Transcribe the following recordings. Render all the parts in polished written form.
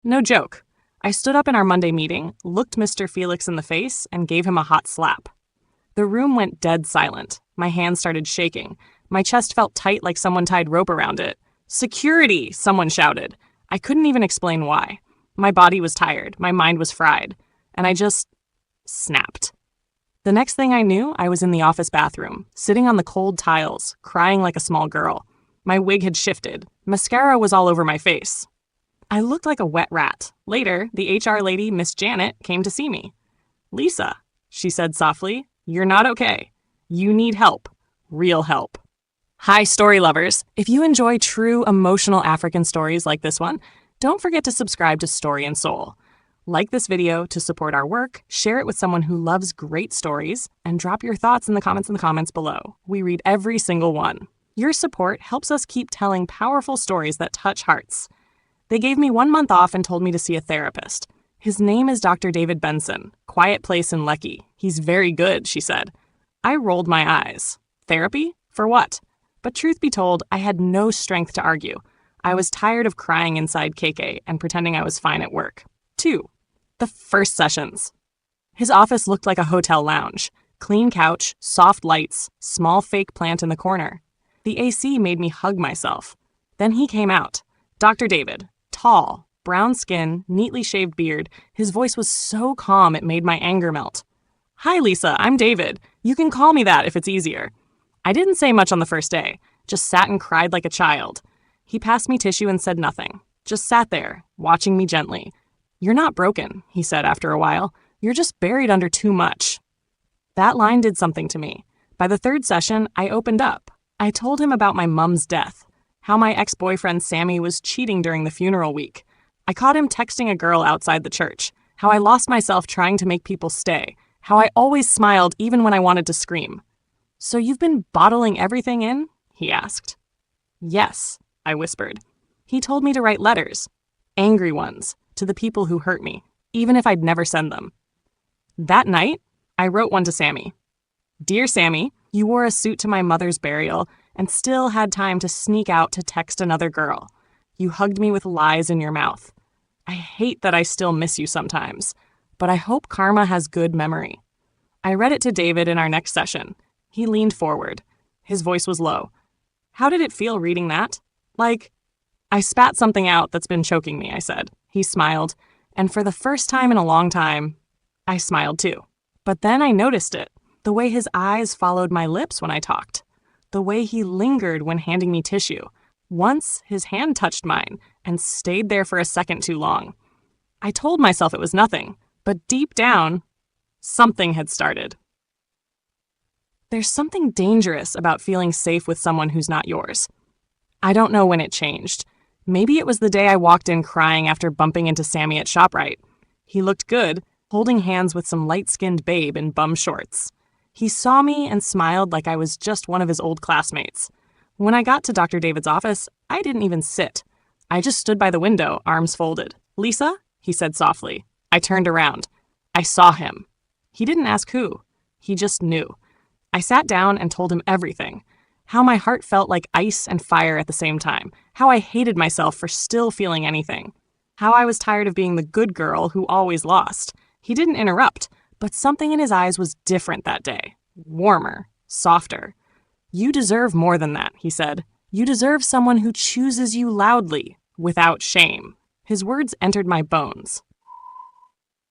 No joke. I stood up in our Monday meeting, looked Mr. Felix in the face, and gave him a hot slap. The room went dead silent. My hands started shaking. My chest felt tight like someone tied rope around it. "Security!" someone shouted. I couldn't even explain why. My body was tired. My mind was fried. And I just snapped. The next thing I knew, I was in the office bathroom, sitting on the cold tiles, crying like a small girl. My wig had shifted. Mascara was all over my face. I looked like a wet rat. Later, the HR lady, Miss Janet, came to see me. "Lisa," she said softly, "you're not okay. You need help. Real help." Hi, story lovers. If you enjoy true emotional African stories like this one, don't forget to subscribe to Story and Soul. Like this video to support our work, share it with someone who loves great stories, and drop your thoughts in the comments below. We read every single one. Your support helps us keep telling powerful stories that touch hearts. They gave me 1 month off and told me to see a therapist. His name is Dr. David Benson, quiet place in Lekki. He's very good, she said. I rolled my eyes. Therapy? For what? But truth be told, I had no strength to argue. I was tired of crying inside KK and pretending I was fine at work. 2. The first sessions. His office looked like a hotel lounge. Clean couch, soft lights, small fake plant in the corner. The AC made me hug myself. Then he came out. Dr. David. Tall, brown skin, neatly shaved beard. His voice was so calm it made my anger melt. "Hi, Lisa, I'm David. You can call me that if it's easier." I didn't say much on the first day, just sat and cried like a child. He passed me tissue and said nothing, just sat there, watching me gently. "You're not broken," he said after a while. "You're just buried under too much." That line did something to me. By the 3rd session, I opened up. I told him about my mom's death, how my ex-boyfriend Sammy was cheating during the funeral week. I caught him texting a girl outside the church, how I lost myself trying to make people stay, how I always smiled even when I wanted to scream. "So you've been bottling everything in?" he asked. "Yes," I whispered. He told me to write letters, angry ones, to the people who hurt me, even if I'd never send them. That night, I wrote one to Sammy. "Dear Sammy, you wore a suit to my mother's burial and still had time to sneak out to text another girl. You hugged me with lies in your mouth. I hate that I still miss you sometimes, but I hope karma has good memory." I read it to David in our next session. He leaned forward. His voice was low. "How did it feel reading that?" "Like, I spat something out that's been choking me," I said. He smiled, and for the first time in a long time, I smiled too. But then I noticed it, the way his eyes followed my lips when I talked, the way he lingered when handing me tissue. Once, his hand touched mine and stayed there for a second too long. I told myself it was nothing, but deep down, something had started. There's something dangerous about feeling safe with someone who's not yours. I don't know when it changed. Maybe it was the day I walked in crying after bumping into Sammy at ShopRite. He looked good, holding hands with some light-skinned babe in bum shorts. He saw me and smiled like I was just one of his old classmates. When I got to Dr. David's office, I didn't even sit. I just stood by the window, arms folded. "Lisa?" he said softly. I turned around. I saw him. He didn't ask who. He just knew. I sat down and told him everything. How my heart felt like ice and fire at the same time. How I hated myself for still feeling anything. How I was tired of being the good girl who always lost. He didn't interrupt, but something in his eyes was different that day. Warmer, softer. "You deserve more than that," he said. "You deserve someone who chooses you loudly, without shame." His words entered my bones.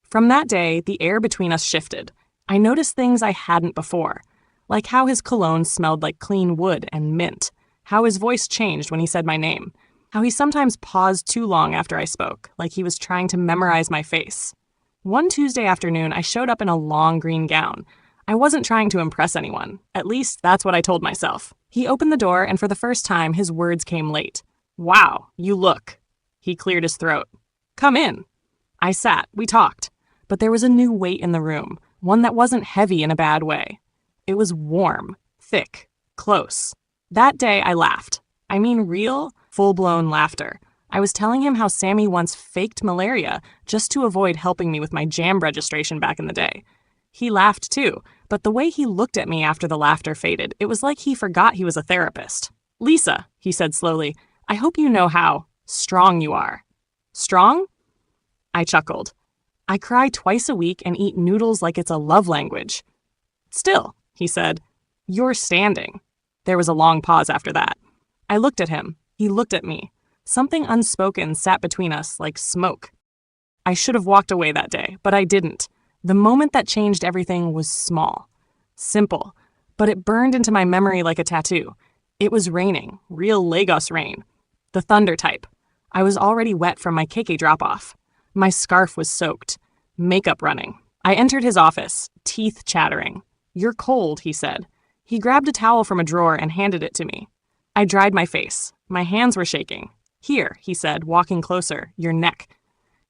From that day, the air between us shifted. I noticed things I hadn't before, like how his cologne smelled like clean wood and mint, how his voice changed when he said my name, how he sometimes paused too long after I spoke, like he was trying to memorize my face. One Tuesday afternoon, I showed up in a long green gown. I wasn't trying to impress anyone. At least, that's what I told myself. He opened the door, and for the first time, his words came late. "Wow, you look." He cleared his throat. "Come in." I sat. We talked. But there was a new weight in the room, one that wasn't heavy in a bad way. It was warm, thick, close. That day, I laughed. I mean real, full-blown laughter. I was telling him how Sammy once faked malaria just to avoid helping me with my JAM registration back in the day. He laughed too, but the way he looked at me after the laughter faded, it was like he forgot he was a therapist. "Lisa," he said slowly, "I hope you know how strong you are." "Strong?" I chuckled. I cry twice a week and eat noodles like it's a love language. Still, he said, you're standing. There was a long pause after that. I looked at him. He looked at me. Something unspoken sat between us like smoke. I should have walked away that day, but I didn't. The moment that changed everything was small, simple, but it burned into my memory like a tattoo. It was raining, real Lagos rain. The thunder type. I was already wet from my keke drop-off. My scarf was soaked. Makeup running. I entered his office, teeth chattering. You're cold, he said. He grabbed a towel from a drawer and handed it to me. I dried my face. My hands were shaking. Here, he said, walking closer, your neck.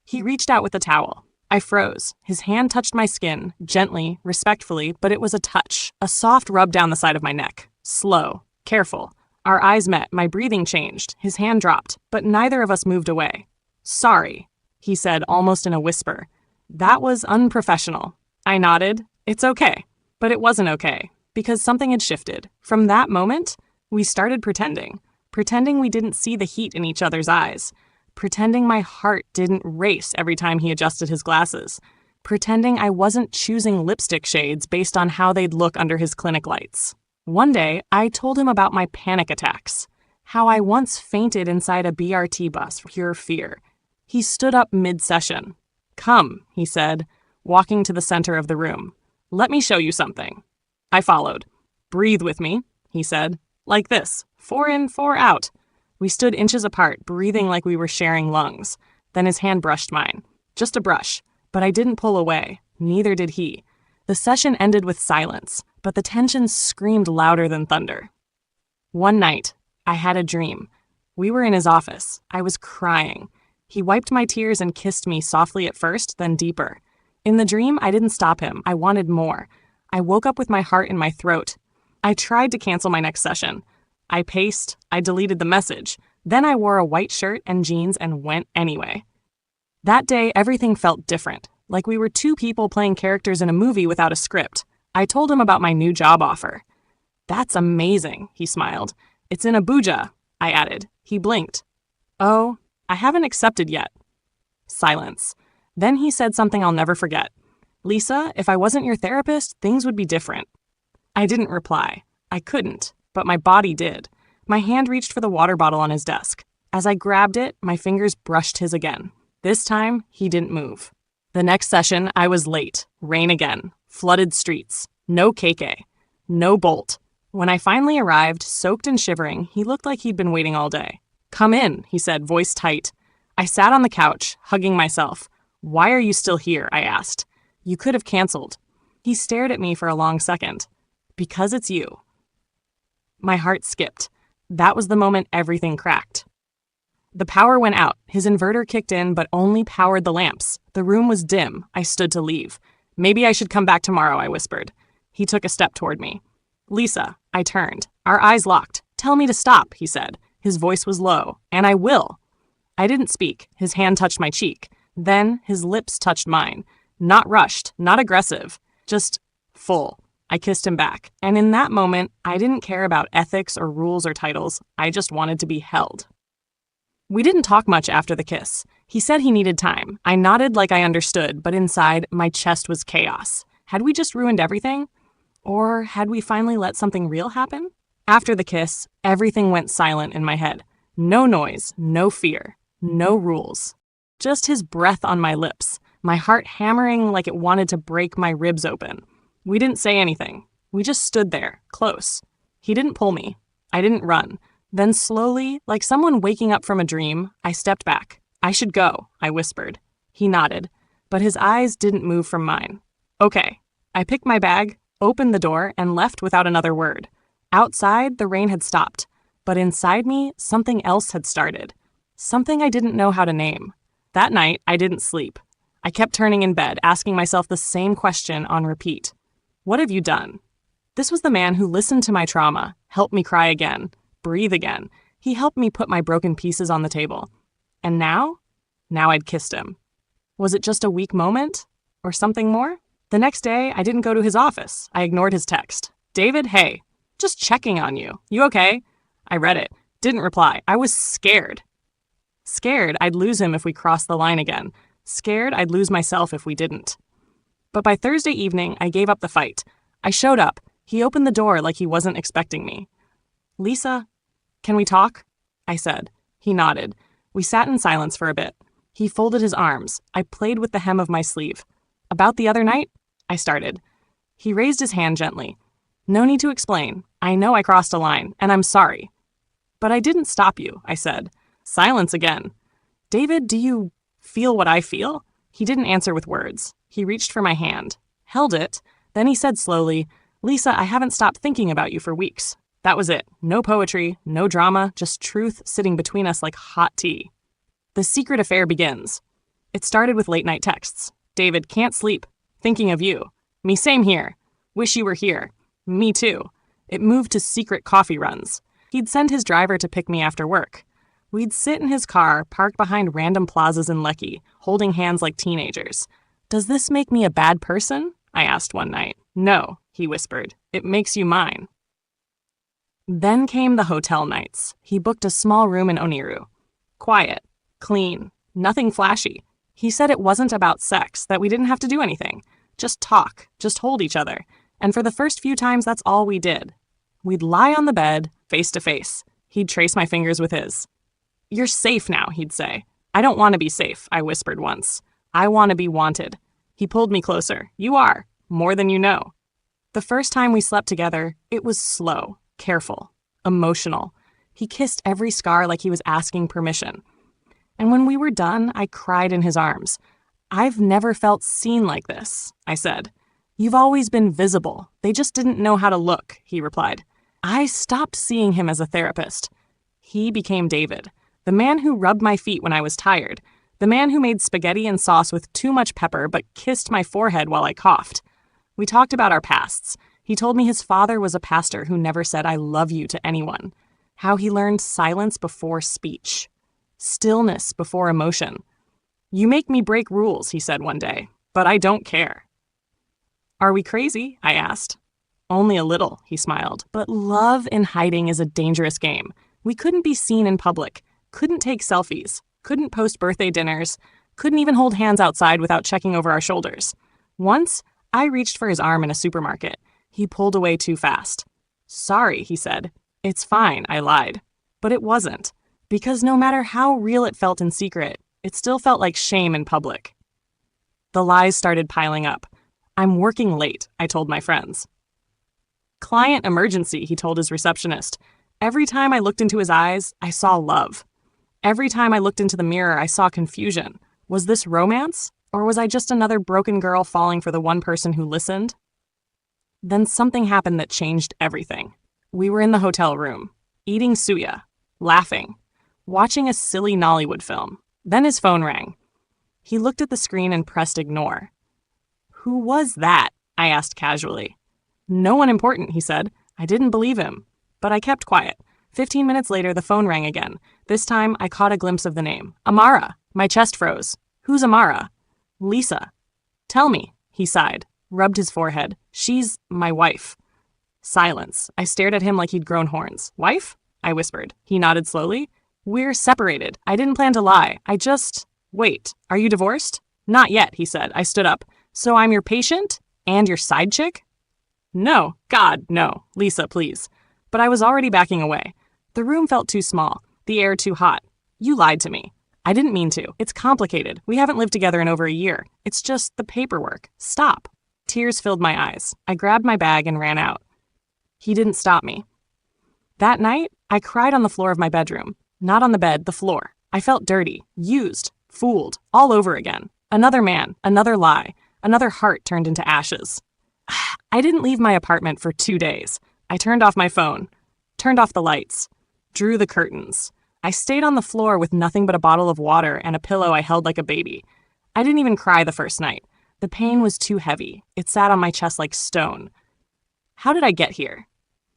He reached out with the towel. I froze. His hand touched my skin, gently, respectfully, but it was a touch, a soft rub down the side of my neck. Slow, careful. Our eyes met, my breathing changed. His hand dropped, but neither of us moved away. Sorry, he said, almost in a whisper. That was unprofessional. I nodded. It's okay. But it wasn't okay, because something had shifted. From that moment, we started pretending. Pretending we didn't see the heat in each other's eyes. Pretending my heart didn't race every time he adjusted his glasses. Pretending I wasn't choosing lipstick shades based on how they'd look under his clinic lights. One day, I told him about my panic attacks. How I once fainted inside a BRT bus for pure fear. He stood up mid-session. Come, he said, walking to the center of the room. Let me show you something. I followed. Breathe with me, he said. Like this, 4 in, 4 out. We stood inches apart, breathing like we were sharing lungs. Then his hand brushed mine. Just a brush. But I didn't pull away. Neither did he. The session ended with silence, but the tension screamed louder than thunder. One night, I had a dream. We were in his office. I was crying. He wiped my tears and kissed me softly at first, then deeper. In the dream, I didn't stop him. I wanted more. I woke up with my heart in my throat. I tried to cancel my next session. I paced. I deleted the message. Then I wore a white shirt and jeans and went anyway. That day, everything felt different, like we were two people playing characters in a movie without a script. I told him about my new job offer. That's amazing, he smiled. It's in Abuja, I added. He blinked. Oh, I haven't accepted yet. Silence. Then he said something I'll never forget. Lisa, if I wasn't your therapist, things would be different. I didn't reply. I couldn't, but my body did. My hand reached for the water bottle on his desk. As I grabbed it, my fingers brushed his again. This time, he didn't move. The next session, I was late. Rain again. Flooded streets. No KK. No Bolt. When I finally arrived, soaked and shivering, he looked like he'd been waiting all day. Come in, he said, voice tight. I sat on the couch, hugging myself. Why are you still here? I asked. You could have canceled. He stared at me for a long second. Because it's you. My heart skipped. That was the moment everything cracked. The power went out. His inverter kicked in, but only powered the lamps. The room was dim. I stood to leave. Maybe I should come back tomorrow, I whispered. He took a step toward me. Lisa, I turned. Our eyes locked. Tell me to stop, he said. His voice was low. And I will. I didn't speak. His hand touched my cheek. Then his lips touched mine. Not rushed, not aggressive, just full. I kissed him back. And in that moment, I didn't care about ethics or rules or titles. I just wanted to be held. We didn't talk much after the kiss. He said he needed time. I nodded like I understood, but inside, my chest was chaos. Had we just ruined everything? Or had we finally let something real happen? After the kiss, everything went silent in my head. No noise, no fear, no rules. Just his breath on my lips, my heart hammering like it wanted to break my ribs open. We didn't say anything. We just stood there, close. He didn't pull me. I didn't run. Then slowly, like someone waking up from a dream, I stepped back. I should go, I whispered. He nodded, but his eyes didn't move from mine. Okay. I picked my bag, opened the door, and left without another word. Outside, the rain had stopped, but inside me, something else had started. Something I didn't know how to name. That night, I didn't sleep. I kept turning in bed, asking myself the same question on repeat. What have you done? This was the man who listened to my trauma, helped me cry again, breathe again. He helped me put my broken pieces on the table. And now? Now I'd kissed him. Was it just a weak moment? Or something more? The next day, I didn't go to his office. I ignored his text. David, hey, just checking on you. You okay? I read it. Didn't reply. I was scared. Scared I'd lose him if we crossed the line again. scared I'd lose myself if we didn't. But by Thursday evening, I gave up the fight. I showed up. He opened the door like he wasn't expecting me. "Lisa, can we talk?" I said. He nodded. We sat in silence for a bit. He folded his arms. I played with the hem of my sleeve. "About the other night?" I started. He raised his hand gently. "No need to explain. I know I crossed a line, and I'm sorry." "But I didn't stop you," I said. Silence again. "David, do you feel what I feel?" He didn't answer with words. He reached for my hand, held it, then he said slowly, "Lisa, I haven't stopped thinking about you for weeks." That was it. No poetry, no drama, just truth sitting between us like hot tea. The secret affair begins. It started with late-night texts. "David, can't sleep. Thinking of you." "Me, same here. Wish you were here." "Me too." It moved to secret coffee runs. He'd send his driver to pick me after work. We'd sit in his car, parked behind random plazas in Lecky, holding hands like teenagers. "Does this make me a bad person?" I asked one night. "No," he whispered. "It makes you mine." Then came the hotel nights. He booked a small room in Oniru. Quiet, clean, nothing flashy. He said it wasn't about sex, that we didn't have to do anything. Just talk, just hold each other. And for the first few times, that's all we did. We'd lie on the bed, face to face. He'd trace my fingers with his. "You're safe now," he'd say. "I don't want to be safe," I whispered once. "I want to be wanted." He pulled me closer. "You are, more than you know." The first time we slept together, it was slow, careful, emotional. He kissed every scar like he was asking permission. And when we were done, I cried in his arms. "I've never felt seen like this," I said. "You've always been visible. They just didn't know how to look," he replied. I stopped seeing him as a therapist. He became David, the man who rubbed my feet when I was tired, the man who made spaghetti and sauce with too much pepper but kissed my forehead while I coughed. We talked about our pasts. He told me his father was a pastor who never said "I love you" to anyone, how he learned silence before speech, stillness before emotion. "You make me break rules," he said one day, "but I don't care." "Are we crazy?" I asked. "Only a little," he smiled. "But love in hiding is a dangerous game. We couldn't be seen in public, couldn't take selfies, couldn't post birthday dinners, couldn't even hold hands outside without checking over our shoulders. Once, I reached for his arm in a supermarket. He pulled away too fast. "Sorry," he said. "It's fine," I lied. But it wasn't, because no matter how real it felt in secret, it still felt like shame in public. The lies started piling up. "I'm working late," I told my friends. "Client emergency," he told his receptionist. Every time I looked into his eyes, I saw love. Every time I looked into the mirror, I saw confusion. Was this romance? Or was I just another broken girl falling for the one person who listened? Then something happened that changed everything. We were in the hotel room, eating suya, laughing, watching a silly Nollywood film. Then his phone rang. He looked at the screen and pressed ignore. "Who was that?" I asked casually. "No one important," he said. I didn't believe him, but I kept quiet. 15 minutes later, the phone rang again. This time, I caught a glimpse of the name. Amara. My chest froze. "Who's Amara?" "Lisa." "Tell me," he sighed, rubbed his forehead. "She's my wife." Silence. I stared at him like he'd grown horns. "Wife?" I whispered. He nodded slowly. "We're separated. I didn't plan to lie. Wait, are you divorced?" "Not yet," he said. I stood up. "So I'm your patient? And your side chick?" "No. God, no. Lisa, please." But I was already backing away. The room felt too small, the air too hot. "You lied to me." "I didn't mean to. It's complicated. We haven't lived together in over a year. It's just the paperwork. Stop." Tears filled my eyes. I grabbed my bag and ran out. He didn't stop me. That night, I cried on the floor of my bedroom. Not on the bed, the floor. I felt dirty, used, fooled, all over again. Another man, another lie, another heart turned into ashes. I didn't leave my apartment for 2 days. I turned off my phone, turned off the lights, drew the curtains. I stayed on the floor with nothing but a bottle of water and a pillow I held like a baby. I didn't even cry the first night. The pain was too heavy. It sat on my chest like stone. How did I get here?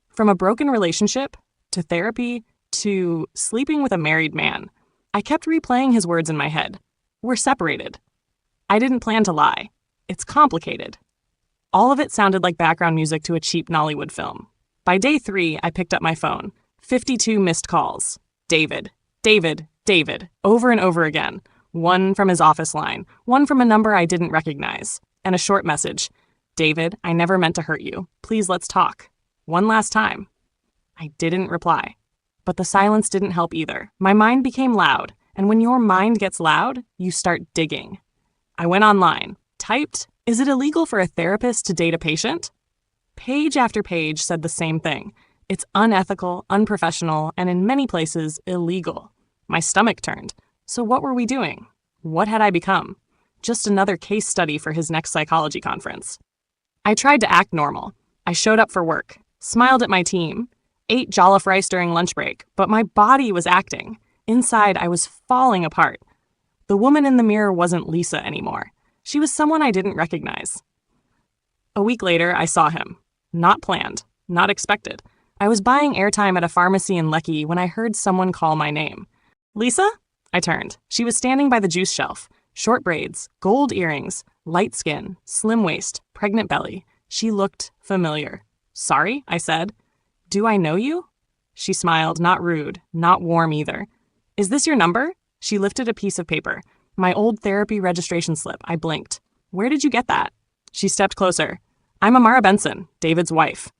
From a broken relationship, to therapy, to sleeping with a married man. I kept replaying his words in my head. We're separated. I didn't plan to lie. It's complicated. All of it sounded like background music to a cheap Nollywood film. By day 3, I picked up my phone. 52 missed calls. David, David, David, over and over again. One from his office line, one from a number I didn't recognize, and a short message. David, I never meant to hurt you. Please let's talk. One last time. I didn't reply. But the silence didn't help either. My mind became loud, and when your mind gets loud, you start digging. I went online, typed, is it illegal for a therapist to date a patient? Page after page said the same thing. It's unethical, unprofessional, and in many places, illegal. My stomach turned. So what were we doing? What had I become? Just another case study for his next psychology conference. I tried to act normal. I showed up for work, smiled at my team, ate jollof rice during lunch break, but my body was acting. Inside, I was falling apart. The woman in the mirror wasn't Lisa anymore. She was someone I didn't recognize. A week later, I saw him. Not planned, not expected. I was buying airtime at a pharmacy in Lecky when I heard someone call my name. Lisa? I turned. She was standing by the juice shelf. Short braids, gold earrings, light skin, slim waist, pregnant belly. She looked familiar. Sorry, I said. Do I know you? She smiled, not rude, not warm either. Is this your number? She lifted a piece of paper. My old therapy registration slip. I blinked. Where did you get that? She stepped closer. I'm Amara Benson, David's wife.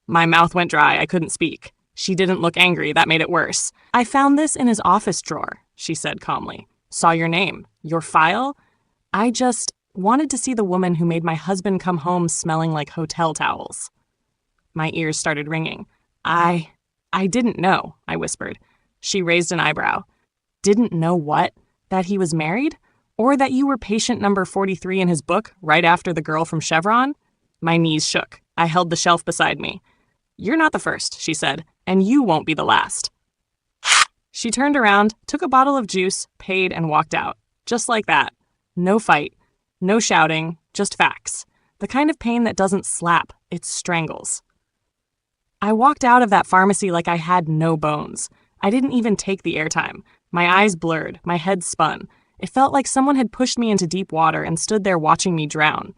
My mouth went dry. I couldn't speak. She didn't look angry. That made it worse. I found this in his office drawer, she said calmly. Saw your name. Your file? I just wanted to see the woman who made my husband come home smelling like hotel towels. My ears started ringing. I didn't know, I whispered. She raised an eyebrow. Didn't know what? That he was married? Or that you were patient number 43 in his book right after the girl from Chevron? My knees shook. I held the shelf beside me. You're not the first, she said, and you won't be the last. She turned around, took a bottle of juice, paid, and walked out. Just like that. No fight. No shouting. Just facts. The kind of pain that doesn't slap, it strangles. I walked out of that pharmacy like I had no bones. I didn't even take the airtime. My eyes blurred, my head spun. It felt like someone had pushed me into deep water and stood there watching me drown.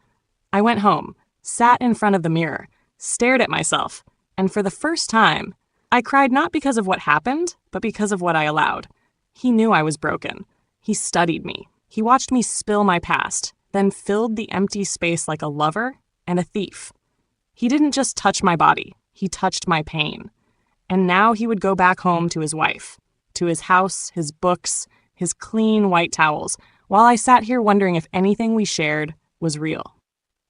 I went home, sat in front of the mirror, stared at myself, and for the first time, I cried not because of what happened, but because of what I allowed. He knew I was broken. He studied me. He watched me spill my past, then filled the empty space like a lover and a thief. He didn't just touch my body. He touched my pain. And now he would go back home to his wife, to his house, his books, his clean white towels, while I sat here wondering if anything we shared was real.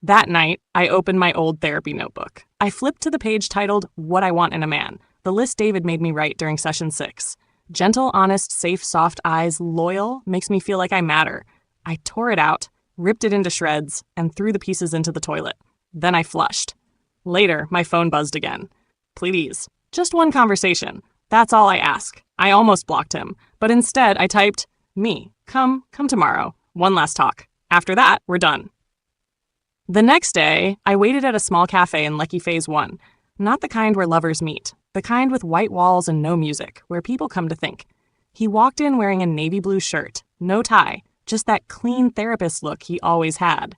That night, I opened my old therapy notebook. I flipped to the page titled, What I Want in a Man, the list David made me write during session 6. Gentle, honest, safe, soft eyes, loyal, makes me feel like I matter. I tore it out, ripped it into shreds, and threw the pieces into the toilet. Then I flushed. Later, my phone buzzed again. Please, just one conversation. That's all I ask. I almost blocked him, but instead I typed, me, come tomorrow. One last talk. After that, we're done. The next day, I waited at a small cafe in Lecky Phase 1. Not the kind where lovers meet. The kind with white walls and no music, where people come to think. He walked in wearing a navy blue shirt, no tie, just that clean therapist look he always had.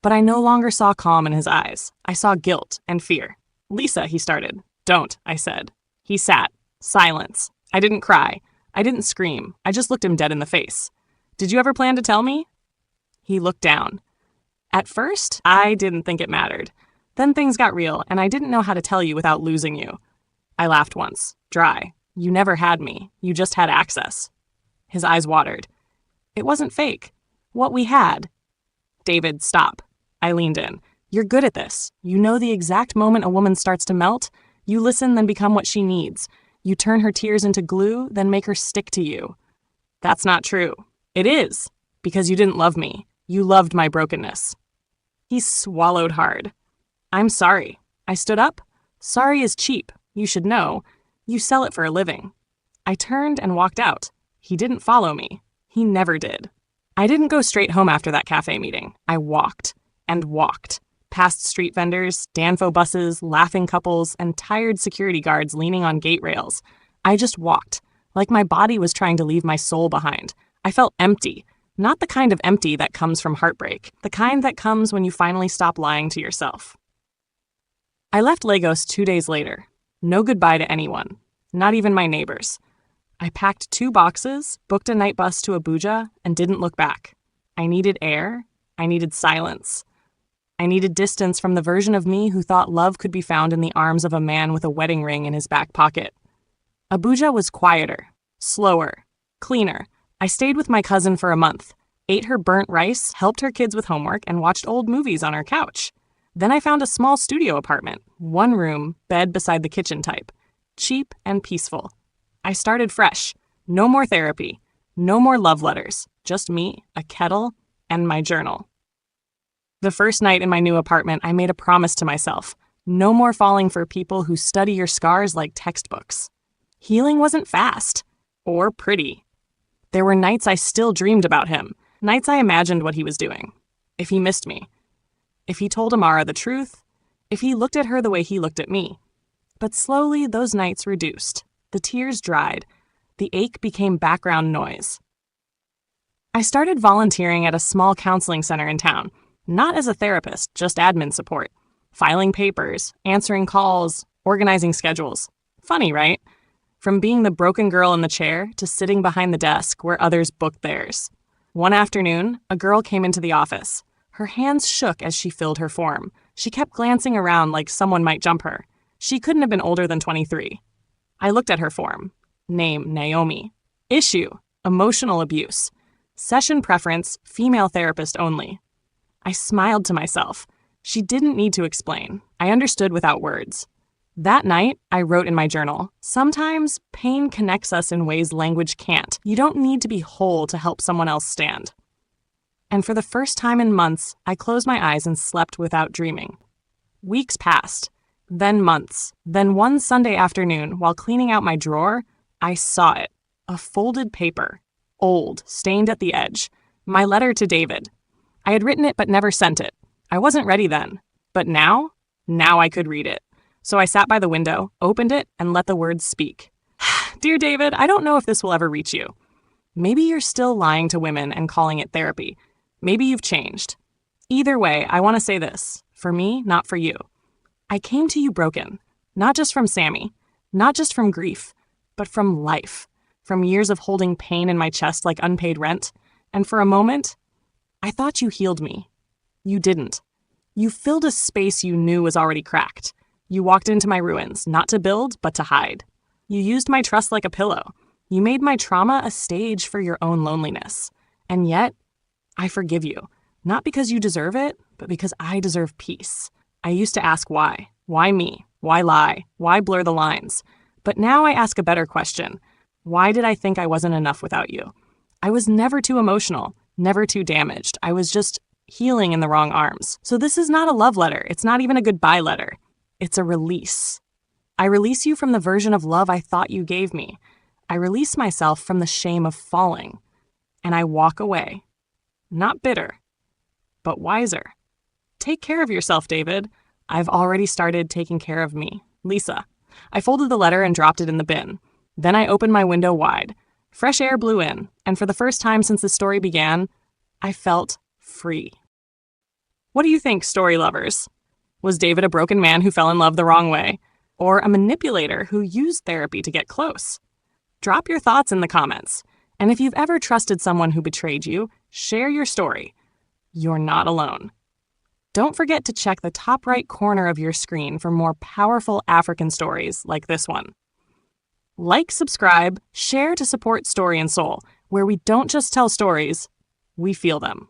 But I no longer saw calm in his eyes. I saw guilt and fear. Lisa, he started. Don't, I said. He sat. Silence. I didn't cry. I didn't scream. I just looked him dead in the face. Did you ever plan to tell me? He looked down. At first, I didn't think it mattered. Then things got real, and I didn't know how to tell you without losing you. I laughed once, dry. You never had me. You just had access. His eyes watered. It wasn't fake. What we had. David, stop. I leaned in. You're good at this. You know the exact moment a woman starts to melt. You listen, then become what she needs. You turn her tears into glue, then make her stick to you. That's not true. It is. Because you didn't love me. You loved my brokenness. He swallowed hard. I'm sorry. I stood up. Sorry is cheap. You should know. You sell it for a living. I turned and walked out. He didn't follow me. He never did. I didn't go straight home after that cafe meeting. I walked and walked. Past street vendors, Danfo buses, laughing couples, and tired security guards leaning on gate rails. I just walked, like my body was trying to leave my soul behind. I felt empty. Not the kind of empty that comes from heartbreak. The kind that comes when you finally stop lying to yourself. I left Lagos 2 days later. No goodbye to anyone. Not even my neighbors. I packed 2 boxes, booked a night bus to Abuja, and didn't look back. I needed air. I needed silence. I needed distance from the version of me who thought love could be found in the arms of a man with a wedding ring in his back pocket. Abuja was quieter, slower, cleaner. I stayed with my cousin for a month, ate her burnt rice, helped her kids with homework, and watched old movies on her couch. Then I found a small studio apartment, 1 room, bed beside the kitchen type, cheap and peaceful. I started fresh. No more therapy. No more love letters. Just me, a kettle, and my journal. The first night in my new apartment, I made a promise to myself. No more falling for people who study your scars like textbooks. Healing wasn't fast. Or pretty. There were nights I still dreamed about him. Nights I imagined what he was doing. If he missed me. If he told Amara the truth. If he looked at her the way he looked at me. But slowly, those nights reduced. The tears dried. The ache became background noise. I started volunteering at a small counseling center in town. Not as a therapist, just admin support. Filing papers, answering calls, organizing schedules. Funny, right? From being the broken girl in the chair to sitting behind the desk where others booked theirs. One afternoon, a girl came into the office. Her hands shook as she filled her form. She kept glancing around like someone might jump her. She couldn't have been older than 23. I looked at her form. Name, Naomi. Issue, emotional abuse. Session preference, female therapist only. I smiled to myself. She didn't need to explain. I understood without words. That night, I wrote in my journal, sometimes pain connects us in ways language can't. You don't need to be whole to help someone else stand. And for the first time in months, I closed my eyes and slept without dreaming. Weeks passed, then months, then one Sunday afternoon, while cleaning out my drawer, I saw it. A folded paper. Old, stained at the edge. My letter to David. I had written it but never sent it. I wasn't ready then. But now I could read it. So I sat by the window, opened it, and let the words speak. Dear David, I don't know if this will ever reach you. Maybe you're still lying to women and calling it therapy. Maybe you've changed. Either way, I want to say this. For me, not for you. I came to you broken. Not just from Sammy. Not just from grief. But from life. From years of holding pain in my chest like unpaid rent. And for a moment, I thought you healed me. You didn't. You filled a space you knew was already cracked. You walked into my ruins, not to build, but to hide. You used my trust like a pillow. You made my trauma a stage for your own loneliness. And yet, I forgive you. Not because you deserve it, but because I deserve peace. I used to ask why. Why me? Why lie? Why blur the lines? But now I ask a better question. Why did I think I wasn't enough without you? I was never too emotional, never too damaged. I was just healing in the wrong arms. So this is not a love letter. It's not even a goodbye letter. It's a release. I release you from the version of love I thought you gave me. I release myself from the shame of falling. And I walk away. Not bitter, but wiser. Take care of yourself, David. I've already started taking care of me. Lisa. I folded the letter and dropped it in the bin. Then I opened my window wide. Fresh air blew in, and for the first time since the story began, I felt free. What do you think, story lovers? Was David a broken man who fell in love the wrong way? Or a manipulator who used therapy to get close? Drop your thoughts in the comments. And if you've ever trusted someone who betrayed you, share your story. You're not alone. Don't forget to check the top right corner of your screen for more powerful African stories like this one. Like, subscribe, share to support Story and Soul, where we don't just tell stories, we feel them.